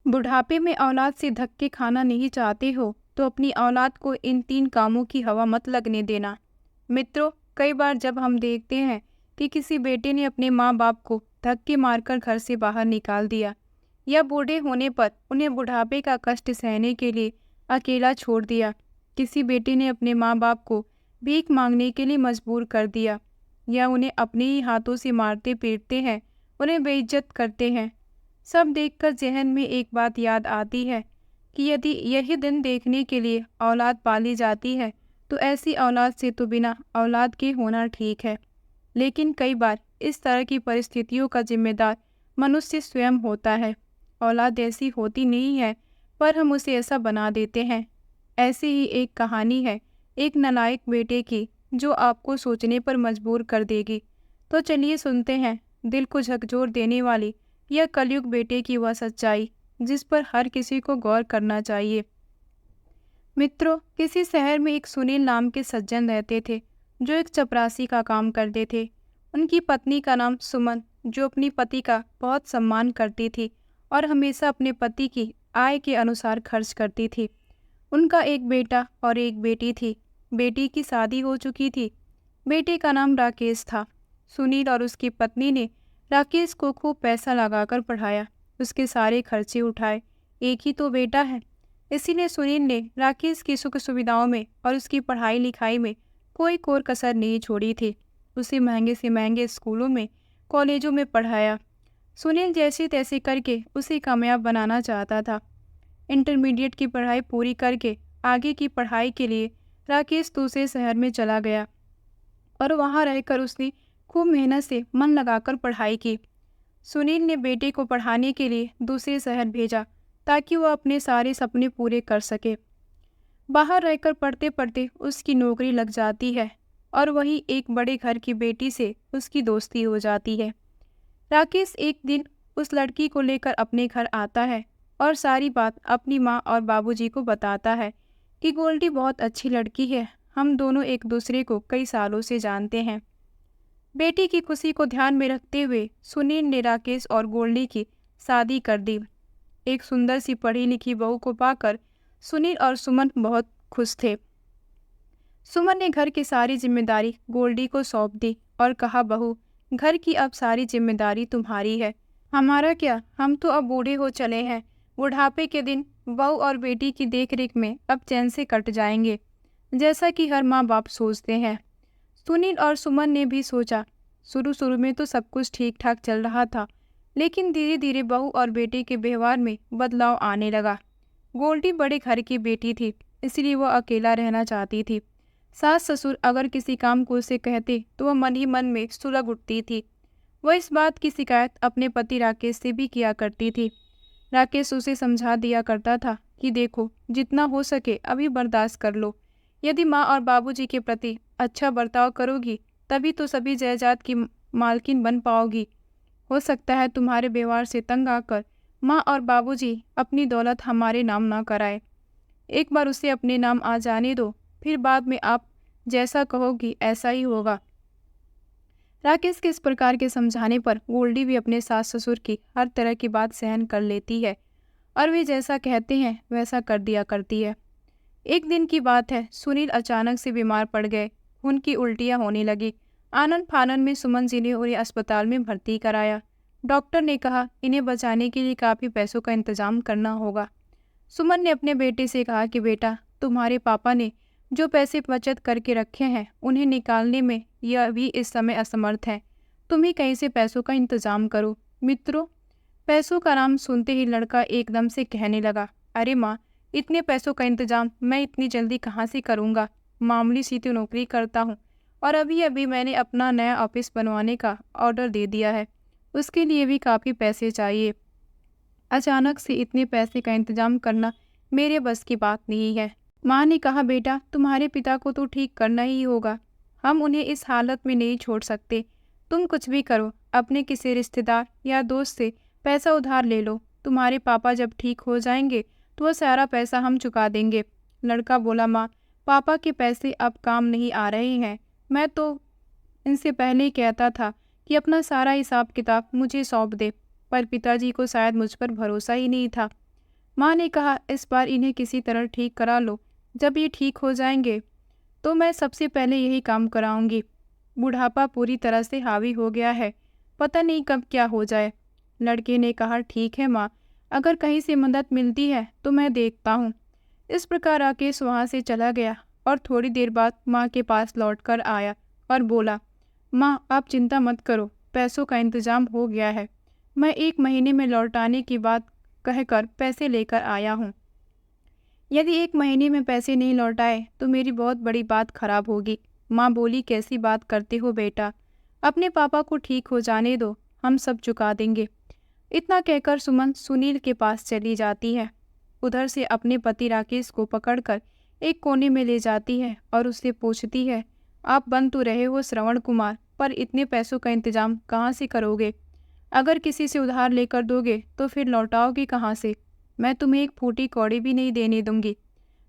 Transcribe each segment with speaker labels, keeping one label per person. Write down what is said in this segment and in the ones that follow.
Speaker 1: बुढ़ापे में औलाद से धक्के खाना नहीं चाहते हो तो अपनी औलाद को इन 3 कामों की हवा मत लगने देना। मित्रों, कई बार जब हम देखते हैं कि किसी बेटे ने अपने माँ बाप को धक्के मारकर घर से बाहर निकाल दिया या बूढ़े होने पर उन्हें बुढ़ापे का कष्ट सहने के लिए अकेला छोड़ दिया, किसी बेटे ने अपने माँ बाप को भीख मांगने के लिए मजबूर कर दिया या उन्हें अपने ही हाथों से मारते पीटते हैं, उन्हें बेइज्जत करते हैं, सब देखकर ज़हन में एक बात याद आती है कि यदि यही दिन देखने के लिए औलाद पाली जाती है तो ऐसी औलाद से तो बिना औलाद के होना ठीक है। लेकिन कई बार इस तरह की परिस्थितियों का जिम्मेदार मनुष्य स्वयं होता है। औलाद ऐसी होती नहीं है पर हम उसे ऐसा बना देते हैं। ऐसी ही एक कहानी है एक नालायक बेटे की जो आपको सोचने पर मजबूर कर देगी। तो चलिए सुनते हैं दिल को झकझोर देने वाली यह कलयुग बेटे की वह सच्चाई जिस पर हर किसी को गौर करना चाहिए। मित्रों, किसी शहर में एक सुनील नाम के सज्जन रहते थे जो एक चपरासी का काम करते थे। उनकी पत्नी का नाम सुमन, जो अपनी पति का बहुत सम्मान करती थी और हमेशा अपने पति की आय के अनुसार खर्च करती थी। उनका एक बेटा और एक बेटी थी। बेटी की शादी हो चुकी थी। बेटे का नाम राकेश था। सुनील और उसकी पत्नी ने राकेश को खूब पैसा लगाकर पढ़ाया, उसके सारे खर्चे उठाए। एक ही तो बेटा है, इसीलिए सुनील ने राकेश की सुख सुविधाओं में और उसकी पढ़ाई लिखाई में कोई कोर कसर नहीं छोड़ी थी। उसे महंगे से महंगे स्कूलों में, कॉलेजों में पढ़ाया। सुनील जैसे तैसे करके उसे कामयाब बनाना चाहता था। इंटरमीडिएट की पढ़ाई पूरी करके आगे की पढ़ाई के लिए राकेश दूसरे शहर में चला गया और वहाँ रहकर उसने खूब मेहनत से मन लगाकर पढ़ाई की। सुनील ने बेटे को पढ़ाने के लिए दूसरे शहर भेजा ताकि वह अपने सारे सपने पूरे कर सके। बाहर रहकर पढ़ते पढ़ते उसकी नौकरी लग जाती है और वही एक बड़े घर की बेटी से उसकी दोस्ती हो जाती है। राकेश एक दिन उस लड़की को लेकर अपने घर आता है और सारी बात अपनी माँ और बाबूजी को बताता है कि गोल्डी बहुत अच्छी लड़की है, हम दोनों एक दूसरे को कई सालों से जानते हैं। बेटी की खुशी को ध्यान में रखते हुए सुनील ने राकेश और गोल्डी की शादी कर दी। एक सुंदर सी पढ़ी लिखी बहू को पाकर सुनील और सुमन बहुत खुश थे। सुमन ने घर की सारी जिम्मेदारी गोल्डी को सौंप दी और कहा, बहू, घर की अब सारी जिम्मेदारी तुम्हारी है। हमारा क्या, हम तो अब बूढ़े हो चले हैं। बुढ़ापे के दिन बहू और बेटी की देखरेख में अब चैन से कट जाएंगे, जैसा कि हर माँ बाप सोचते हैं। सुनील और सुमन ने भी सोचा। शुरू शुरू में तो सब कुछ ठीक ठाक चल रहा था, लेकिन धीरे धीरे बहू और बेटे के व्यवहार में बदलाव आने लगा। गोल्डी बड़े घर की बेटी थी, इसलिए वह अकेला रहना चाहती थी। सास ससुर अगर किसी काम को उसे कहते तो वह मन ही मन में सुलग उठती थी। वह इस बात की शिकायत अपने पति राकेश से भी किया करती थी। राकेश उसे समझा दिया करता था कि देखो, जितना हो सके अभी बर्दाश्त कर लो। यदि माँ और बाबूजी के प्रति अच्छा बर्ताव करोगी तभी तो सभी जायदाद की मालकिन बन पाओगी। हो सकता है तुम्हारे व्यवहार से तंग आकर माँ और बाबूजी अपनी दौलत हमारे नाम ना कराए। एक बार उसे अपने नाम आ जाने दो, फिर बाद में आप जैसा कहोगी ऐसा ही होगा। राकेश के इस प्रकार के समझाने पर गोल्डी भी अपने सास ससुर की हर तरह की बात सहन कर लेती है और वे जैसा कहते हैं वैसा कर दिया करती है। एक दिन की बात है, सुनील अचानक से बीमार पड़ गए। उनकी उल्टियां होने लगी। आनन फानन में सुमन जी ने उन्हें अस्पताल में भर्ती कराया। डॉक्टर ने कहा इन्हें बचाने के लिए काफ़ी पैसों का इंतजाम करना होगा। सुमन ने अपने बेटे से कहा कि बेटा, तुम्हारे पापा ने जो पैसे बचत करके रखे हैं उन्हें निकालने में यह भी इस समय असमर्थ है। तुम ही कहीं से पैसों का इंतजाम करो। मित्रों, पैसों का नाम सुनते ही लड़का एकदम से कहने लगा, अरे माँ, इतने पैसों का इंतजाम मैं इतनी जल्दी कहाँ से करूँगा। मामूली सी तो नौकरी करता हूँ और अभी अभी मैंने अपना नया ऑफिस बनवाने का ऑर्डर दे दिया है, उसके लिए भी काफ़ी पैसे चाहिए। अचानक से इतने पैसे का इंतजाम करना मेरे बस की बात नहीं है। माँ ने कहा, बेटा, तुम्हारे पिता को तो ठीक करना ही होगा, हम उन्हें इस हालत में नहीं छोड़ सकते। तुम कुछ भी करो, अपने किसी रिश्तेदार या दोस्त से पैसा उधार ले लो। तुम्हारे पापा जब ठीक हो जाएंगे तो वह सारा पैसा हम चुका देंगे। लड़का बोला, माँ, पापा के पैसे अब काम नहीं आ रहे हैं। मैं तो इनसे पहले ही कहता था कि अपना सारा हिसाब किताब मुझे सौंप दे, पर पिताजी को शायद मुझ पर भरोसा ही नहीं था। माँ ने कहा, इस बार इन्हें किसी तरह ठीक करा लो। जब ये ठीक हो जाएंगे तो मैं सबसे पहले यही काम कराऊंगी। बुढ़ापा पूरी तरह से हावी हो गया है, पता नहीं कब क्या हो जाए। लड़के ने कहा, ठीक है माँ, अगर कहीं से मदद मिलती है तो मैं देखता हूँ। इस प्रकार राकेश वहाँ से चला गया और थोड़ी देर बाद माँ के पास लौट कर आया और बोला, माँ आप चिंता मत करो, पैसों का इंतजाम हो गया है। मैं 1 महीने में लौटाने की बात कहकर पैसे लेकर आया हूँ। यदि 1 महीने में पैसे नहीं लौटाए तो मेरी बहुत बड़ी बात खराब होगी। माँ बोली, कैसी बात करते हो बेटा, अपने पापा को ठीक हो जाने दो, हम सब चुका देंगे। इतना कहकर सुमन सुनील के पास चली जाती है। उधर से अपने पति राकेश को पकड़कर एक कोने में ले जाती है और उससे पूछती है, आप बन तो रहे हो श्रवण कुमार, पर इतने पैसों का इंतजाम कहाँ से करोगे? अगर किसी से उधार लेकर दोगे तो फिर लौटाओगे कहाँ से? मैं तुम्हें एक फूटी कौड़ी भी नहीं देने दूंगी।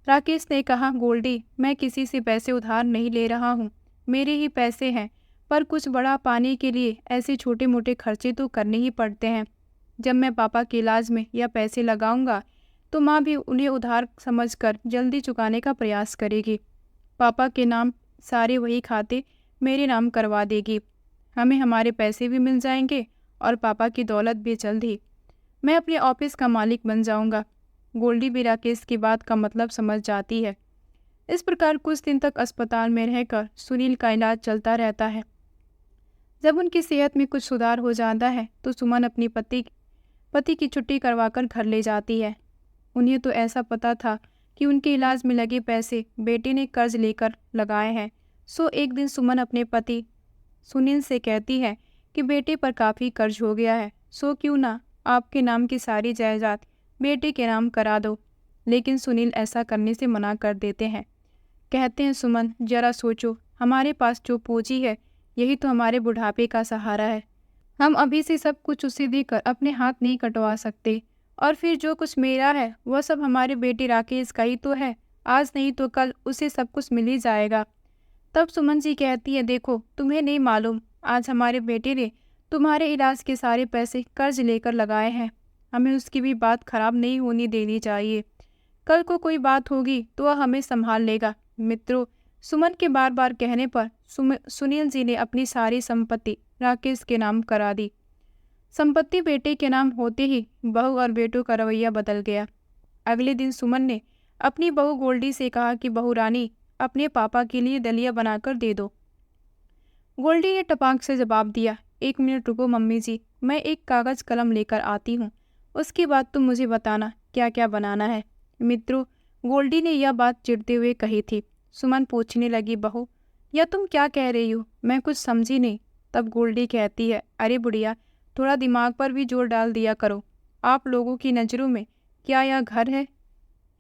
Speaker 1: राकेश ने कहा, गोल्डी, मैं किसी से पैसे उधार नहीं ले रहा हूँ, मेरे ही पैसे हैं, पर कुछ बड़ा पाने के लिए ऐसे छोटे मोटे खर्चे तो करने ही पड़ते हैं। जब मैं पापा के इलाज में यह पैसे लगाऊंगा तो माँ भी उन्हें उधार समझकर जल्दी चुकाने का प्रयास करेगी। पापा के नाम सारे वही खाते मेरे नाम करवा देगी। हमें हमारे पैसे भी मिल जाएंगे और पापा की दौलत भी जल्द ही। मैं अपने ऑफिस का मालिक बन जाऊंगा। गोल्डी भी राकेश की बात का मतलब समझ जाती है। इस प्रकार कुछ दिन तक अस्पताल में रहकर सुनील का इलाज चलता रहता है। जब उनकी सेहत में कुछ सुधार हो जाता है तो सुमन अपनी पति की छुट्टी करवाकर घर ले जाती है। उन्हें तो ऐसा पता था कि उनके इलाज में लगे पैसे बेटे ने कर्ज लेकर लगाए हैं। सो एक दिन सुमन अपने पति सुनील से कहती है कि बेटे पर काफ़ी कर्ज हो गया है, सो क्यों ना आपके नाम की सारी जायदाद बेटे के नाम करा दो। लेकिन सुनील ऐसा करने से मना कर देते हैं। कहते हैं, सुमन जरा सोचो, हमारे पास जो पूंजी है यही तो हमारे बुढ़ापे का सहारा है। हम अभी से सब कुछ उसे देकर अपने हाथ नहीं कटवा सकते, और फिर जो कुछ मेरा है वह सब हमारे बेटे राकेश का ही तो है। आज नहीं तो कल उसे सब कुछ मिल ही जाएगा। तब सुमन जी कहती है, देखो तुम्हें नहीं मालूम, आज हमारे बेटे ने तुम्हारे इलाज के सारे पैसे कर्ज लेकर लगाए हैं। हमें उसकी भी बात खराब नहीं होनी देनी चाहिए। कल को कोई बात होगी तो वह हमें संभाल लेगा। मित्रों, सुमन के बार बार कहने पर सुनील जी ने अपनी सारी संपत्ति राकेश के नाम करा दी। संपत्ति बेटे के नाम होते ही बहू और बेटों का रवैया बदल गया। अगले दिन सुमन ने अपनी बहू गोल्डी से कहा कि बहू रानी, अपने पापा के लिए दलिया बनाकर दे दो। गोल्डी ने टपाक से जवाब दिया, 1 मिनट रुको मम्मी जी, मैं एक कागज़ कलम लेकर आती हूँ, उसके बाद तुम मुझे बताना क्या क्या बनाना है। मित्रों, गोल्डी ने यह बात चिढ़ते हुए कही थी। सुमन पूछने लगी, बहू या तुम क्या कह रही हो, मैं कुछ समझी नहीं। तब गोल्डी कहती है, अरे बुढ़िया, थोड़ा दिमाग पर भी जोर डाल दिया करो। आप लोगों की नज़रों में क्या यह घर है,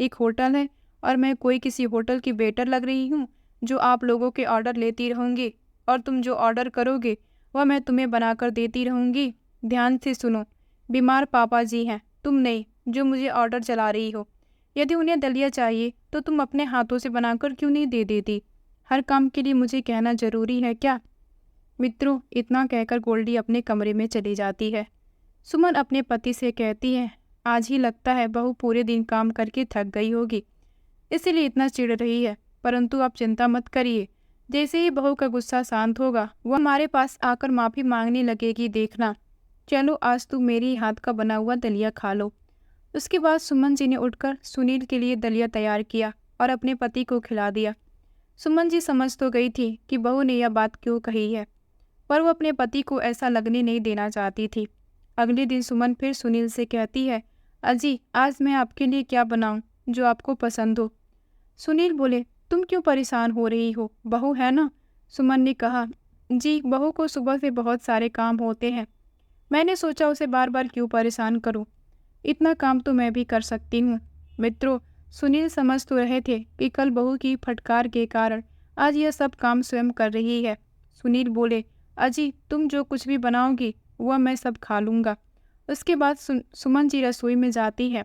Speaker 1: एक होटल है, और मैं कोई किसी होटल की वेटर लग रही हूँ जो आप लोगों के ऑर्डर लेती रहूँगी, और तुम जो ऑर्डर करोगे वह मैं तुम्हें बनाकर देती रहूँगी। ध्यान से सुनो, बीमार पापा जी हैं, तुम नहीं, जो मुझे ऑर्डर चला रही हो। यदि उन्हें दलिया चाहिए तो तुम अपने हाथों से बनाकर क्यों नहीं दे देती? हर काम के लिए मुझे कहना जरूरी है क्या? मित्रों, इतना कहकर गोल्डी अपने कमरे में चली जाती है। सुमन अपने पति से कहती है, आज ही लगता है बहू पूरे दिन काम करके थक गई होगी, इसीलिए इतना चिढ़ रही है। परंतु आप चिंता मत करिए, जैसे ही बहू का गुस्सा शांत होगा वह हमारे पास आकर माफ़ी मांगने लगेगी, देखना। चलो आज तुम मेरी हाथ का बना हुआ दलिया खा लो। उसके बाद सुमन जी ने उठकर सुनील के लिए दलिया तैयार किया और अपने पति को खिला दिया। सुमन जी समझ तो गई थी कि बहू ने यह बात क्यों कही है, पर वह अपने पति को ऐसा लगने नहीं देना चाहती थी। अगले दिन सुमन फिर सुनील से कहती है, अजी आज मैं आपके लिए क्या बनाऊं जो आपको पसंद हो? सुनील बोले, तुम क्यों परेशान हो रही हो, बहू है ना। सुमन ने कहा, जी बहू को सुबह से बहुत सारे काम होते हैं, मैंने सोचा उसे बार बार क्यों परेशान करूं, इतना काम तो मैं भी कर सकती हूँ। मित्रों, सुनील समझ तो रहे थे कि कल बहू की फटकार के कारण आज यह सब काम स्वयं कर रही है। सुनील बोले, अजी तुम जो कुछ भी बनाओगी वह मैं सब खा लूँगा। उसके बाद सुमन जी रसोई में जाती है,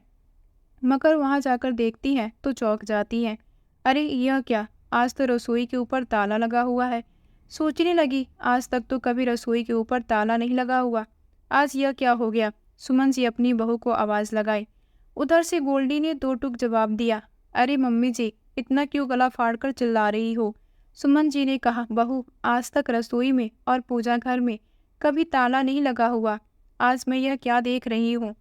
Speaker 1: मगर वहाँ जाकर देखती है तो चौंक जाती है। अरे यह क्या, आज तो रसोई के ऊपर ताला लगा हुआ है। सोचने लगी, आज तक तो कभी रसोई के ऊपर ताला नहीं लगा हुआ, आज यह क्या हो गया। सुमन जी अपनी बहू को आवाज़ लगाई। उधर से गोल्डी ने दो टूक जवाब दिया। अरे मम्मी जी, इतना क्यों गला फाड़कर चिल्ला रही हो? सुमन जी ने कहा, बहू, आज तक रसोई में और पूजा घर में कभी ताला नहीं लगा हुआ। आज मैं यह क्या देख रही हूँ?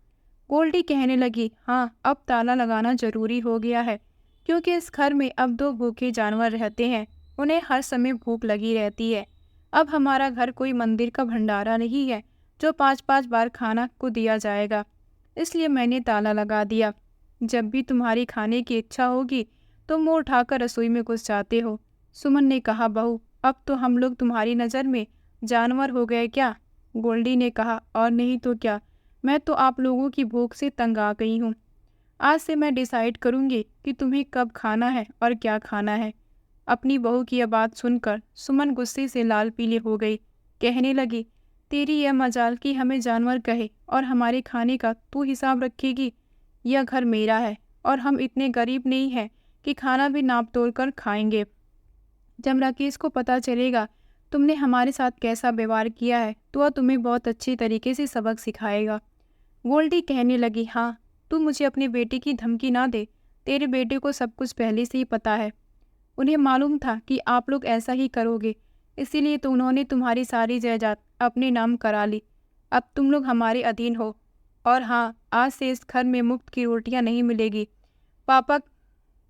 Speaker 1: गोल्डी कहने लगी, हाँ, अब ताला लगाना जरूरी हो गया है, क्योंकि इस घर में अब दो भूखे जानवर रहते हैं। उन्हें हर समय भूख लगी रहती है। अब हमारा घर कोई मंदिर का भंडारा नहीं है जो 5-5 बार खाना को दिया जाएगा। इसलिए मैंने ताला लगा दिया। जब भी तुम्हारी खाने की इच्छा होगी तो मुंह उठाकर रसोई में घुस जाते हो। सुमन ने कहा, बहू, अब तो हम लोग तुम्हारी नज़र में जानवर हो गए क्या? गोल्डी ने कहा, और नहीं तो क्या, मैं तो आप लोगों की भूख से तंग आ गई हूँ। आज से मैं डिसाइड करूँगी कि तुम्हें कब खाना है और क्या खाना है। अपनी बहू की यह बात सुनकर सुमन गुस्से से लाल पीली हो गई। कहने लगी, तेरी यह मजाल कि हमें जानवर कहे और हमारे खाने का तू हिसाब रखेगी? यह घर मेरा है और हम इतने गरीब नहीं हैं कि खाना भी नाप तोल कर खाएंगे। जब राकेश को पता चलेगा तुमने हमारे साथ कैसा व्यवहार किया है तो वह तुम्हें बहुत अच्छी तरीके से सबक सिखाएगा। गोल्डी कहने लगी, हाँ, तू मुझे अपने बेटे की धमकी ना दे। तेरे बेटे को सब कुछ पहले से ही पता है। उन्हें मालूम था कि आप लोग ऐसा ही करोगे, इसीलिए तो उन्होंने तुम्हारी सारी जायदाद अपने नाम करा ली। अब तुम लोग हमारे अधीन हो। और हाँ, आज से इस घर में मुफ्त की रोटियां नहीं मिलेगी। पापा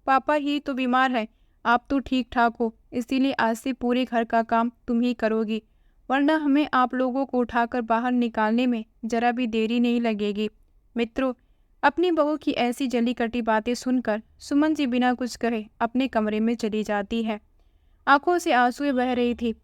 Speaker 1: पापा ही तो बीमार है, आप तो ठीक ठाक हो, इसीलिए आज से पूरे घर का काम तुम ही करोगी, वरना हमें आप लोगों को उठाकर बाहर निकालने में जरा भी देरी नहीं लगेगी। मित्रों, अपनी बहू की ऐसी जली कटी बातें सुनकर सुमन जी बिना कुछ कहे अपने कमरे में चली जाती है। आंखों से आंसू बह रही थी।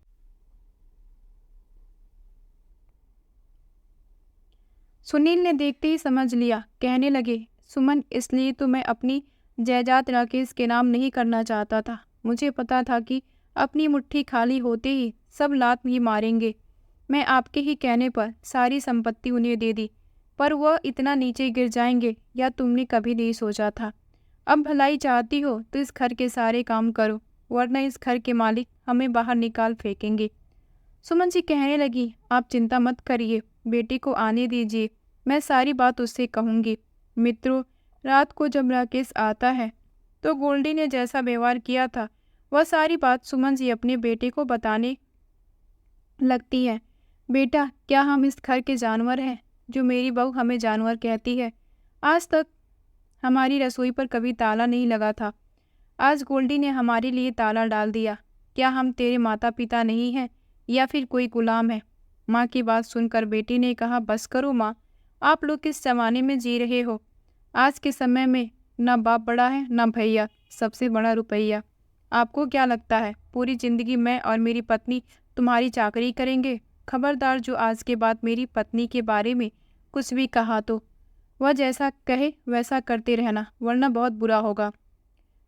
Speaker 1: सुनील ने देखते ही समझ लिया। कहने लगे, सुमन, इसलिए तो मैं अपनी जायदाद राकेश के नाम नहीं करना चाहता था। मुझे पता था कि अपनी मुट्ठी खाली होते ही सब लात ही मारेंगे। मैं आपके ही कहने पर सारी संपत्ति उन्हें दे दी, पर वह इतना नीचे गिर जाएंगे या तुमने कभी नहीं सोचा था। अब भलाई चाहती हो तो इस घर के सारे काम करो, वरना इस घर के मालिक हमें बाहर निकाल फेंकेंगे। सुमन जी कहने लगी, आप चिंता मत करिए, बेटे को आने दीजिए, मैं सारी बात उससे कहूँगी। मित्रों, रात को जब राकेश आता है तो गोल्डी ने जैसा व्यवहार किया था वह सारी बात सुमन जी अपने बेटे को बताने लगती है। बेटा, क्या हम इस घर के जानवर हैं जो मेरी बहू हमें जानवर कहती है? आज तक हमारी रसोई पर कभी ताला नहीं लगा था। आज गोल्डी ने हमारे लिए ताला डाल दिया। क्या हम तेरे माता पिता नहीं हैं या फिर कोई गुलाम है? माँ की बात सुनकर बेटी ने कहा, बस करो माँ, आप लोग किस जमाने में जी रहे हो? आज के समय में ना बाप बड़ा है ना भैया, सबसे बड़ा रुपया। आपको क्या लगता है पूरी जिंदगी मैं और मेरी पत्नी तुम्हारी चाकरी करेंगे? खबरदार, जो आज के बाद मेरी पत्नी के बारे में कुछ भी कहा तो वह जैसा कहे वैसा करते रहना, वरना बहुत बुरा होगा।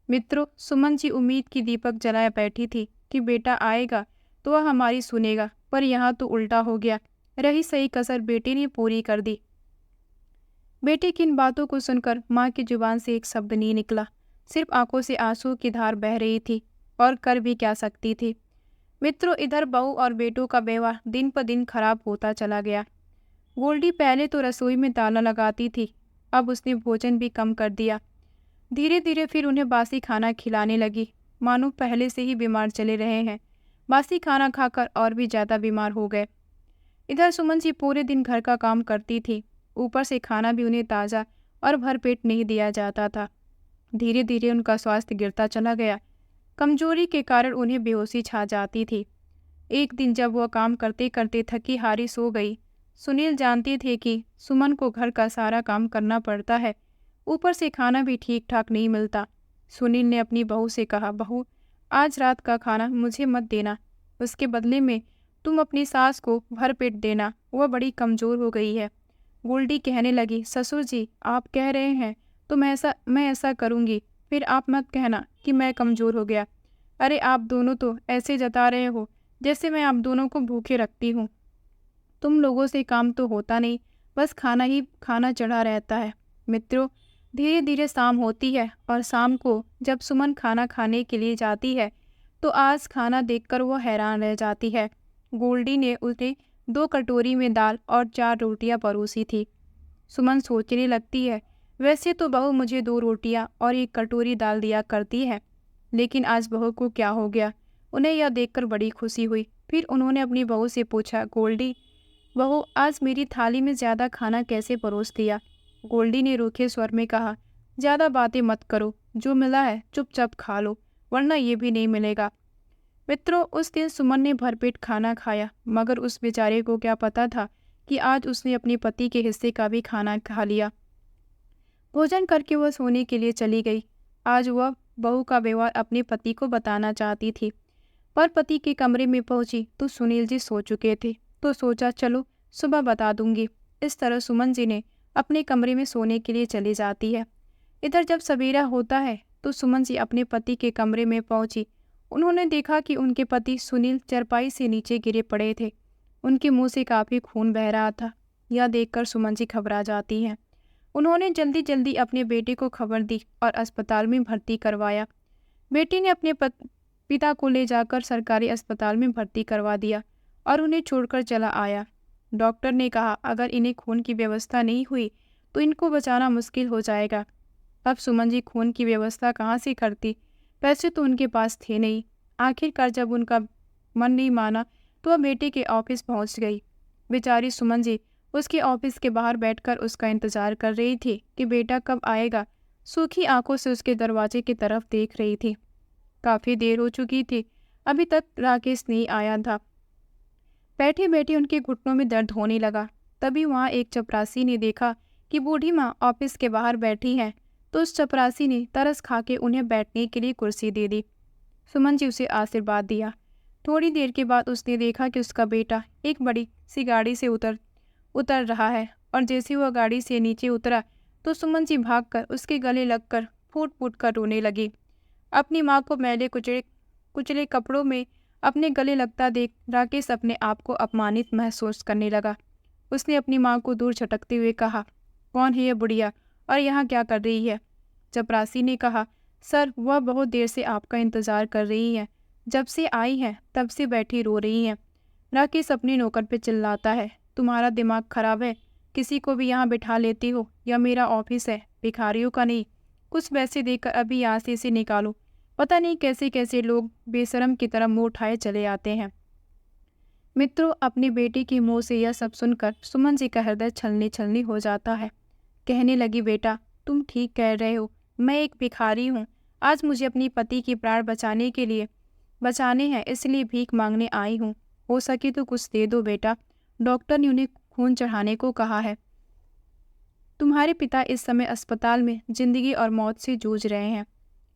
Speaker 1: मित्रों, सुमन जी उम्मीद की दीपक जलाए बैठी थी कि बेटा आएगा तो वह हमारी सुनेगा, पर यहाँ तो उल्टा हो गया। रही सही कसर बेटे ने पूरी कर दी। बेटे की इन बातों को सुनकर माँ की जुबान से एक शब्द नहीं निकला, सिर्फ आंखों से आंसू की धार बह रही थी, और कर भी क्या सकती थी। मित्रों, इधर बहू और बेटों का व्यवहार दिन पर दिन खराब होता चला गया। गोल्डी पहले तो रसोई में ताला लगाती थी, अब उसने भोजन भी कम कर दिया। धीरे धीरे फिर उन्हें बासी खाना खिलाने लगी, मानो पहले से ही बीमार चले रहे हैं। बासी खाना खाकर और भी ज़्यादा बीमार हो गए। इधर सुमन जी पूरे दिन घर का काम करती थी, ऊपर से खाना भी उन्हें ताज़ा और भरपेट नहीं दिया जाता था। धीरे धीरे उनका स्वास्थ्य गिरता चला गया। कमजोरी के कारण उन्हें बेहोशी छा जाती थी। एक दिन जब वह काम करते करते थकी हारी सो गई। सुनील जानते थे कि सुमन को घर का सारा काम करना पड़ता है, ऊपर से खाना भी ठीक ठाक नहीं मिलता। सुनील ने अपनी बहू से कहा, बहू, आज रात का खाना मुझे मत देना, उसके बदले में तुम अपनी सास को भरपेट देना, वह बड़ी कमज़ोर हो गई है। गोल्डी कहने लगी, ससुर जी, आप कह रहे हैं तो मैं ऐसा करूँगी, फिर आप मत कहना कि मैं कमज़ोर हो गया। अरे, आप दोनों तो ऐसे जता रहे हो जैसे मैं आप दोनों को भूखे रखती हूँ। तुम लोगों से काम तो होता नहीं, बस खाना ही खाना चढ़ा रहता है। मित्रों, धीरे धीरे शाम होती है और शाम को जब सुमन खाना खाने के लिए जाती है तो आज खाना देखकर वो हैरान रह जाती है। गोल्डी ने उसे 2 कटोरी में दाल और 4 रोटियां परोसी थी। सुमन सोचने लगती है, वैसे तो बहू मुझे 2 रोटियां और एक कटोरी दाल दिया करती है, लेकिन आज बहू को क्या हो गया। उन्हें यह देखकर बड़ी खुशी हुई। फिर उन्होंने अपनी बहू से पूछा, गोल्डी बहू, आज मेरी थाली में ज़्यादा खाना कैसे परोस दिया। गोल्डी ने रूखे स्वर में कहा, ज़्यादा बातें मत करो, जो मिला है चुपचाप खा लो, वरना ये भी नहीं मिलेगा। मित्रों, उस दिन सुमन ने भरपेट खाना खाया, मगर उस बेचारे को क्या पता था कि आज उसने अपने पति के हिस्से का भी खाना खा लिया। भोजन करके वह सोने के लिए चली गई। आज वह बहू का व्यवहार अपने पति को बताना चाहती थी, पर पति के कमरे में पहुंची तो सुनील जी सो चुके थे, तो सोचा चलो सुबह बता दूंगी। इस तरह सुमन जी ने अपने कमरे में सोने के लिए चली जाती है। इधर जब सवेरा होता है तो सुमन जी अपने पति के कमरे में पहुंची। उन्होंने देखा कि उनके पति सुनील चारपाई से नीचे गिरे पड़े थे। उनके मुंह से काफ़ी खून बह रहा था। यह देखकर सुमन जी घबरा जाती हैं। उन्होंने जल्दी जल्दी अपने बेटे को खबर दी और अस्पताल में भर्ती करवाया। बेटी ने अपने पिता को ले जाकर सरकारी अस्पताल में भर्ती करवा दिया और उन्हें छोड़कर चला आया। डॉक्टर ने कहा अगर इन्हें खून की व्यवस्था नहीं हुई तो इनको बचाना मुश्किल हो जाएगा। अब सुमन जी खून की व्यवस्था कहाँ से करती, पैसे तो उनके पास थे नहीं। आखिरकार जब उनका मन नहीं माना तो वह बेटे के ऑफिस पहुंच गई। बेचारी सुमन जी उसके ऑफिस के बाहर बैठकर उसका इंतजार कर रही थी कि बेटा कब आएगा। सूखी आंखों से उसके दरवाजे की तरफ देख रही थी। काफ़ी देर हो चुकी थी, अभी तक राकेश नहीं आया था। बैठे बैठे उनके घुटनों में दर्द होने लगा। तभी वहाँ एक चपरासी ने देखा कि बूढ़ी माँ ऑफिस के बाहर बैठी है, तो उस चपरासी ने तरस खा के उन्हें बैठने के लिए कुर्सी दे दी। सुमन जी उसे आशीर्वाद दिया। थोड़ी देर के बाद उसने देखा कि उसका बेटा एक बड़ी सी गाड़ी से उतर रहा है, और जैसे वह गाड़ी से नीचे उतरा तो सुमन जी भागकर उसके गले लगकर फूट फूट कर रोने लगी। अपनी माँ को मैले कुचले कपड़ों में अपने गले लगता देख राकेश अपने आप को अपमानित महसूस करने लगा। उसने अपनी माँ को दूर झटकते हुए कहा, कौन है यह बुढ़िया और यहाँ क्या कर रही है। चपरासी ने कहा, सर वह बहुत देर से आपका इंतज़ार कर रही है, जब से आई है तब से बैठी रो रही है। राकेश अपने नौकर पे चिल्लाता है, तुम्हारा दिमाग खराब है, किसी को भी यहाँ बिठा लेती हो, यह मेरा ऑफिस है, भिखारियों का नहीं। कुछ पैसे देकर अभी यहाँ से इसे निकालो। पता नहीं कैसे कैसे लोग बेशरम की तरह मुँह उठाए चले आते हैं। मित्रों, अपने बेटे के मुँह से यह सब सुनकर सुमन जी का हृदय छलनी छलनी हो जाता है। कहने लगी, बेटा तुम ठीक कह रहे हो, मैं एक भिखारी हूँ। आज मुझे अपनी पति की प्राण बचाने हैं, इसलिए भीख मांगने आई हूँ। हो सके तो कुछ दे दो बेटा, डॉक्टर ने उन्हें खून चढ़ाने को कहा है। तुम्हारे पिता इस समय अस्पताल में जिंदगी और मौत से जूझ रहे हैं।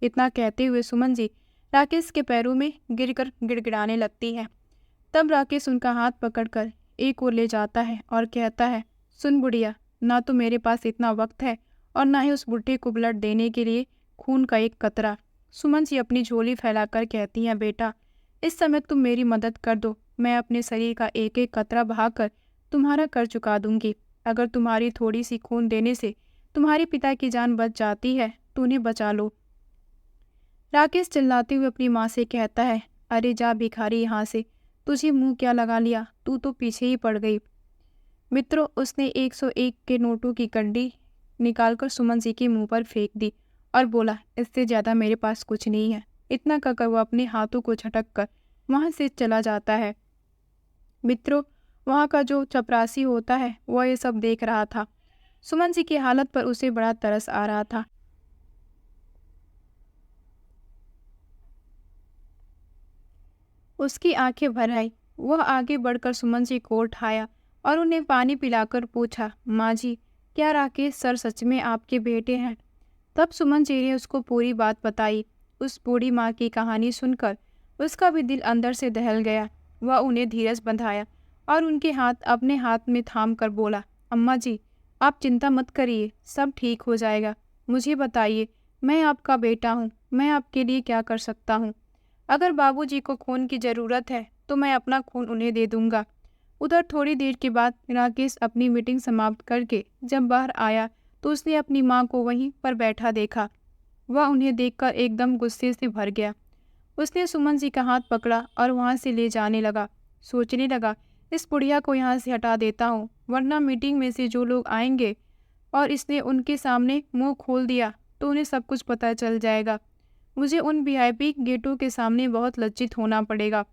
Speaker 1: इतना कहते हुए सुमन जी राकेश के पैरों में गिरकर गिड़गिड़ाने लगती है। तब राकेश उनका हाथ पकड़कर एक ओर ले जाता है और कहता है, सुन बुढ़िया, ना तो मेरे पास इतना वक्त है और ना ही उस बुढ़े को ब्लड देने के लिए खून का एक कतरा। सुमन जी अपनी झोली फैलाकर कहती हैं, बेटा इस समय तुम मेरी मदद कर दो, मैं अपने शरीर का एक एक कतरा बहाकर तुम्हारा कर चुका दूंगी। अगर तुम्हारी थोड़ी सी खून देने से तुम्हारे पिता की जान बच जाती है तो उन्हें बचा लो। राकेश चिल्लाते हुए अपनी माँ से कहता है, अरे जा भिखारी यहाँ से, तुझे मुंह क्या लगा लिया, तू तो पीछे ही पड़ गई। मित्रों, उसने 101 के नोटों की कंडी निकालकर सुमन जी के मुंह पर फेंक दी और बोला, इससे ज़्यादा मेरे पास कुछ नहीं है। इतना कहकर वह अपने हाथों को झटक कर वहाँ से चला जाता है। मित्रों, वहाँ का जो चपरासी होता है वह ये सब देख रहा था। सुमन जी की हालत पर उसे बड़ा तरस आ रहा था। उसकी आंखें भर आई। वह आगे बढ़कर सुमन जी को उठाया और उन्हें पानी पिलाकर पूछा, माँ जी क्या राकेश सर सच में आपके बेटे हैं। तब सुमन जी ने उसको पूरी बात बताई। उस बूढ़ी माँ की कहानी सुनकर उसका भी दिल अंदर से दहल गया। वह उन्हें धीरज बंधाया और उनके हाथ अपने हाथ में थाम कर बोला, अम्मा जी आप चिंता मत करिए, सब ठीक हो जाएगा। मुझे बताइए, मैं आपका बेटा हूँ, मैं आपके लिए क्या कर सकता हूँ। अगर बाबूजी को खून की ज़रूरत है तो मैं अपना खून उन्हें दे दूंगा। उधर थोड़ी देर के बाद राकेश अपनी मीटिंग समाप्त करके जब बाहर आया तो उसने अपनी माँ को वहीं पर बैठा देखा। वह उन्हें देखकर एकदम गुस्से से भर गया। उसने सुमन जी का हाथ पकड़ा और वहाँ से ले जाने लगा। सोचने लगा, इस बुढ़िया को यहाँ से हटा देता हूँ, वरना मीटिंग में से जो लोग आएंगे और इसने उनके सामने मुंह खोल दिया तो उन्हें सब कुछ पता चल जाएगा। मुझे उन वीआईपी गेटों के सामने बहुत लज्जित होना पड़ेगा।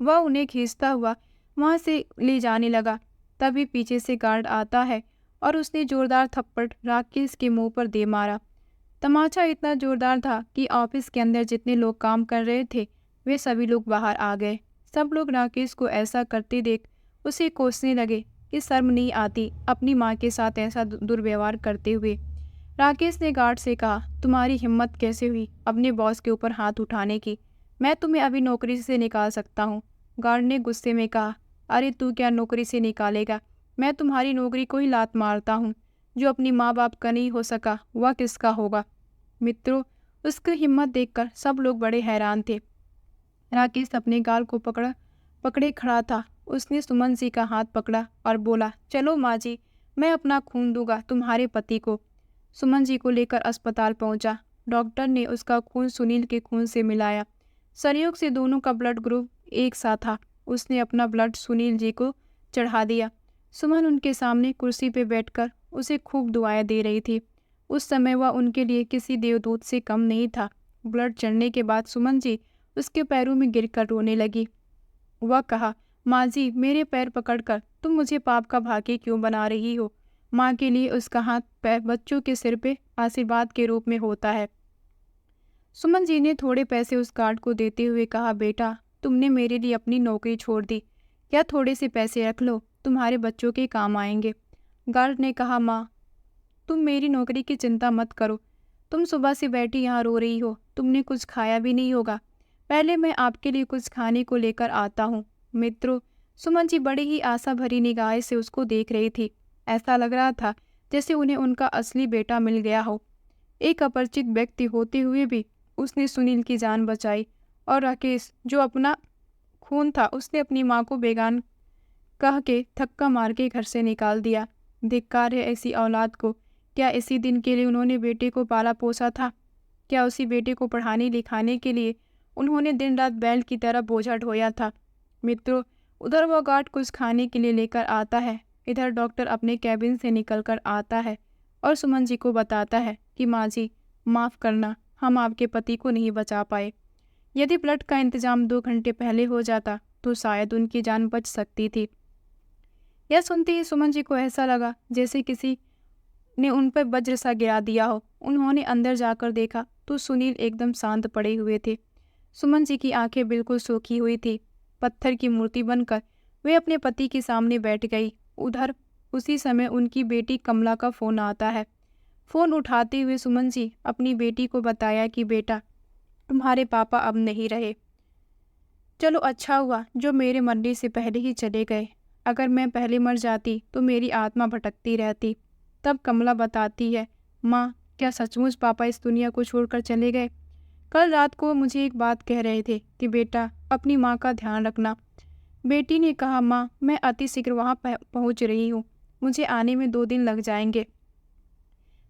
Speaker 1: वह उन्हें खींचता हुआ वहां से ले जाने लगा। तभी पीछे से गार्ड आता है और उसने जोरदार थप्पड़ राकेश के मुंह पर दे मारा। तमाचा इतना जोरदार था कि ऑफिस के अंदर जितने लोग काम कर रहे थे वे सभी लोग बाहर आ गए। सब लोग राकेश को ऐसा करते देख उसे कोसने लगे कि शर्म नहीं आती अपनी माँ के साथ ऐसा दुर्व्यवहार करते हुए। राकेश ने गार्ड से कहा, तुम्हारी हिम्मत कैसे हुई अपने बॉस के ऊपर हाथ उठाने की? मैं तुम्हें अभी नौकरी से निकाल सकता हूँ। गार्ड ने गुस्से में कहा, अरे तू क्या नौकरी से निकालेगा? मैं तुम्हारी नौकरी को ही लात मारता हूँ। जो अपनी माँ बाप का नहीं हो सका वह किसका होगा? मित्रों, उसकी हिम्मत देखकर सब लोग बड़े हैरान थे। राकेश अपने गाल को पकड़े खड़ा था। उसने सुमन जी का हाथ पकड़ा और बोला, चलो माँ जी, मैं अपना खून दूंगा तुम्हारे पति को। सुमन जी को लेकर अस्पताल पहुंचा। डॉक्टर ने उसका खून सुनील के खून से मिलाया। संयोग से दोनों का ब्लड ग्रुप एक सा था। उसने अपना ब्लड सुनील जी को चढ़ा दिया। सुमन उनके सामने कुर्सी पे बैठकर उसे खूब दुआएं दे रही थी। उस समय वह उनके लिए किसी देवदूत से कम नहीं था। ब्लड चढ़ने के बाद सुमन जी उसके पैरों में गिरकर रोने लगी। वह कहा, माँ जी, मेरे पैर पकड़कर तुम मुझे पाप का भागी क्यों बना रही हो? माँ के लिए उसका हाथ पैर बच्चों के सिर पे आशीर्वाद के रूप में होता है। सुमन जी ने थोड़े पैसे उस गार्ड को देते हुए कहा, बेटा, तुमने मेरे लिए अपनी नौकरी छोड़ दी, या थोड़े से पैसे रख लो, तुम्हारे बच्चों के काम आएंगे। गार्ड ने कहा, माँ, तुम मेरी नौकरी की चिंता मत करो। तुम सुबह से बैठी यहाँ रो रही हो, तुमने कुछ खाया भी नहीं होगा। पहले मैं आपके लिए कुछ खाने को लेकर आता हूँ। मित्रों, सुमन जी बड़ी ही आशा भरी निगाह से उसको देख रही थी। ऐसा लग रहा था जैसे उन्हें उनका असली बेटा मिल गया हो। एक अपरिचित व्यक्ति होते हुए भी उसने सुनील की जान बचाई, और राकेश जो अपना खून था उसने अपनी माँ को बेगान कह के थक्का मार के घर से निकाल दिया। धिक्कार है ऐसी औलाद को। क्या इसी दिन के लिए उन्होंने बेटे को पाला पोसा था? क्या उसी बेटे को पढ़ाने लिखाने के लिए उन्होंने दिन रात बैल की तरह बोझा ढोया था? मित्रों, उधर वह गार्ड कुछ खाने के लिए लेकर आता है। इधर डॉक्टर अपने कैबिन से निकलकर आता है और सुमन जी को बताता है कि माँ जी, माफ़ करना, हम आपके पति को नहीं बचा पाए। यदि ब्लड का इंतजाम 2 घंटे पहले हो जाता तो शायद उनकी जान बच सकती थी। यह सुनते ही सुमन जी को ऐसा लगा जैसे किसी ने उन पर वज्र सा गिरा दिया हो। उन्होंने अंदर जाकर देखा तो सुनील एकदम शांत पड़े हुए थे। सुमन जी की आंखें बिल्कुल सूखी हुई थी। पत्थर की मूर्ति बनकर वे अपने पति के सामने बैठ गई। उधर उसी समय उनकी बेटी कमला का फ़ोन आता है। फ़ोन उठाते हुए सुमन जी अपनी बेटी को बताया कि बेटा, तुम्हारे पापा अब नहीं रहे। चलो अच्छा हुआ जो मेरे मरने से पहले ही चले गए। अगर मैं पहले मर जाती तो मेरी आत्मा भटकती रहती। तब कमला बताती है, माँ, क्या सचमुच पापा इस दुनिया को छोड़कर चले गए? कल रात को मुझे एक बात कह रहे थे कि बेटा, अपनी माँ का ध्यान रखना। बेटी ने कहा, माँ, मैं अतिशीघ्र वहाँ पहुँच रही हूँ, मुझे आने में 2 दिन लग जाएंगे।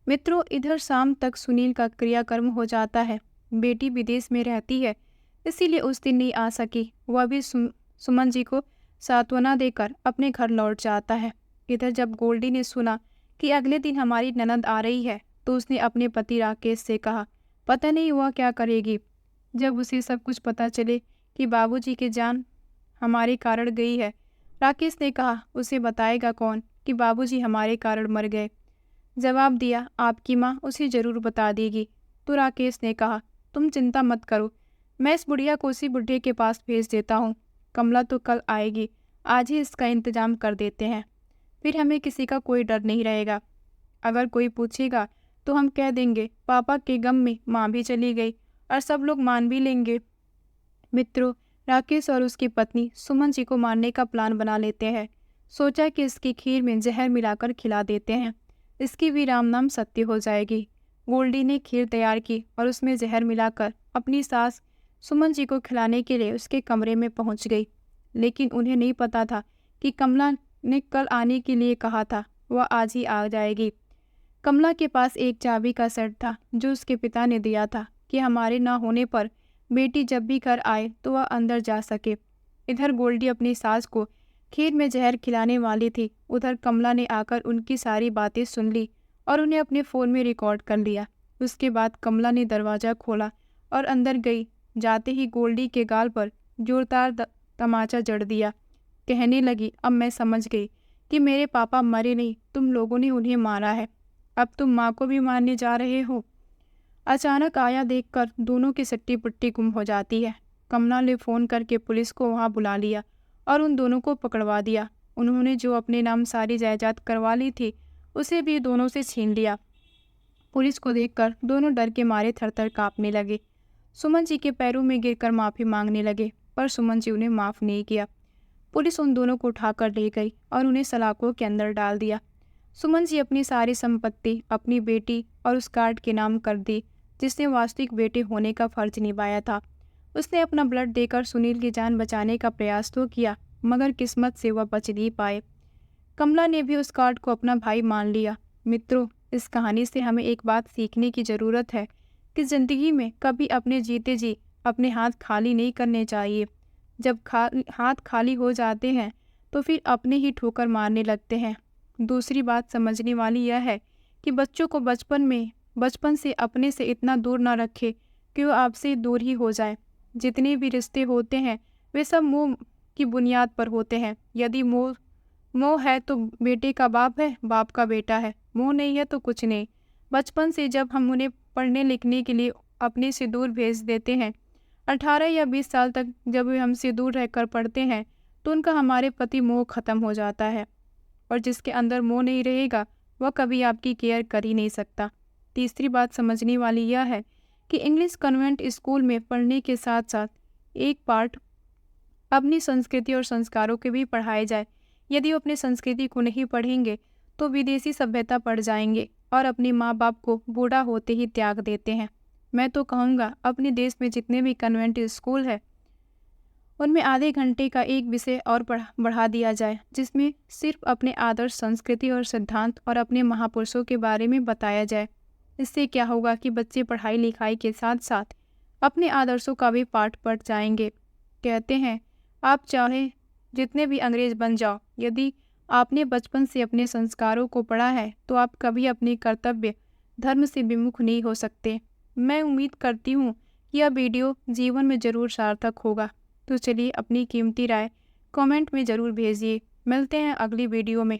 Speaker 1: मित्रों, इधर शाम तक सुनील का क्रियाकर्म हो जाता है। बेटी विदेश में रहती है, इसीलिए उस दिन नहीं आ सकी। वह भी सुमन जी को सांत्वना देकर अपने घर लौट जाता है। इधर जब गोल्डी ने सुना कि अगले दिन हमारी ननद आ रही है तो उसने अपने पति राकेश से कहा, पता नहीं वह क्या करेगी जब उसे सब कुछ पता चले कि बाबूजी की जान हमारे कारण गई है। राकेश ने कहा, उसे बताएगा कौन कि बाबूजी हमारे कारण मर गए? जवाब दिया, आपकी माँ उसे ज़रूर बता देगी। तो राकेश ने कहा, तुम चिंता मत करो, मैं इस बुढ़िया को उसी बुढ़े के पास भेज देता हूँ। कमला तो कल आएगी, आज ही इसका इंतजाम कर देते हैं, फिर हमें किसी का कोई डर नहीं रहेगा। अगर कोई पूछेगा तो हम कह देंगे पापा के गम में माँ भी चली गई, और सब लोग मान भी लेंगे। मित्रों, राकेश और उसकी पत्नी सुमन जी को मारने का प्लान बना लेते हैं। सोचा कि इसकी खीर में जहर मिलाकर खिला देते हैं, इसकी भी राम नाम सत्य हो जाएगी। गोल्डी ने खीर तैयार की और उसमें जहर मिलाकर अपनी सास सुमन जी को खिलाने के लिए उसके कमरे में पहुंच गई। लेकिन उन्हें नहीं पता था कि कमला ने कल आने के लिए कहा था, वह आज ही आ जाएगी। कमला के पास एक चाबी का सेट था जो उसके पिता ने दिया था कि हमारे ना होने पर बेटी जब भी घर आए तो वह अंदर जा सके। इधर गोल्डी अपनी सास को खीर में जहर खिलाने वाली थी। उधर कमला ने आकर उनकी सारी बातें सुन ली और उन्हें अपने फ़ोन में रिकॉर्ड कर लिया। उसके बाद कमला ने दरवाज़ा खोला और अंदर गई। जाते ही गोल्डी के गाल पर जोरदार तमाचा जड़ दिया। कहने लगी, अब मैं समझ गई कि मेरे पापा मरे नहीं, तुम लोगों ने उन्हें मारा है। अब तुम माँ को भी मारने जा रहे हो। अचानक आया देखकर दोनों की सट्टी पुट्टी गुम हो जाती है। कमला ने फ़ोन करके पुलिस को वहाँ बुला लिया और उन दोनों को पकड़वा दिया। उन्होंने जो अपने नाम सारी जायदाद करवा ली थी उसे भी दोनों से छीन लिया। पुलिस को देखकर दोनों डर के मारे थरथर काँपने लगे। सुमन जी के पैरों में गिरकर माफ़ी मांगने लगे, पर सुमन जी उन्हें माफ़ नहीं किया। पुलिस उन दोनों को उठाकर ले गई और उन्हें सलाखों के अंदर डाल दिया। सुमन जी अपनी सारी संपत्ति अपनी बेटी और उस गार्ड के नाम कर दी जिसने वास्तविक बेटे होने का फर्ज निभाया था। उसने अपना ब्लड देकर सुनील की जान बचाने का प्रयास तो किया, मगर किस्मत से वह बच नहीं पाए। कमला ने भी उस गार्ड को अपना भाई मान लिया। मित्रों, इस कहानी से हमें एक बात सीखने की ज़रूरत है कि ज़िंदगी में कभी अपने जीते जी अपने हाथ खाली नहीं करने चाहिए। जब हाथ खाली हो जाते हैं तो फिर अपने ही ठोकर मारने लगते हैं। दूसरी बात समझने वाली यह है कि बच्चों को बचपन से अपने से इतना दूर ना रखें कि वो आपसे दूर ही हो जाए। जितने भी रिश्ते होते हैं वे सब मोह की बुनियाद पर होते हैं। यदि मोह है तो बेटे का बाप है, बाप का बेटा है। मोह नहीं है तो कुछ नहीं। बचपन से जब हम उन्हें पढ़ने लिखने के लिए अपने से दूर भेज देते हैं, 18 या 20 साल तक जब वे हमसे दूर रहकर पढ़ते हैं तो उनका हमारे प्रति मोह खत्म हो जाता है। और जिसके अंदर मोह नहीं रहेगा वह कभी आपकी केयर कर ही नहीं सकता। तीसरी बात समझने वाली यह है कि इंग्लिश कन्वेंट स्कूल में पढ़ने के साथ साथ एक पार्ट अपनी संस्कृति और संस्कारों के भी पढ़ाए जाए। यदि वो अपनी संस्कृति को नहीं पढ़ेंगे तो विदेशी सभ्यता पढ़ जाएंगे और अपने माँ बाप को बूढ़ा होते ही त्याग देते हैं। मैं तो कहूँगा अपने देश में जितने भी कन्वेंट स्कूल है उनमें आधे घंटे का एक विषय और बढ़ा दिया जाए जिसमें सिर्फ अपने आदर्श संस्कृति और सिद्धांत और अपने महापुरुषों के बारे में बताया जाए। इससे क्या होगा कि बच्चे पढ़ाई लिखाई के साथ साथ अपने आदर्शों का भी पाठ पढ़ जाएंगे। कहते हैं आप चाहे जितने भी अंग्रेज बन जाओ, यदि आपने बचपन से अपने संस्कारों को पढ़ा है तो आप कभी अपने कर्तव्य धर्म से विमुख नहीं हो सकते। मैं उम्मीद करती हूँ कि यह वीडियो जीवन में ज़रूर सार्थक होगा। तो चलिए अपनी कीमती राय कमेंट में ज़रूर भेजिए। मिलते हैं अगली वीडियो में।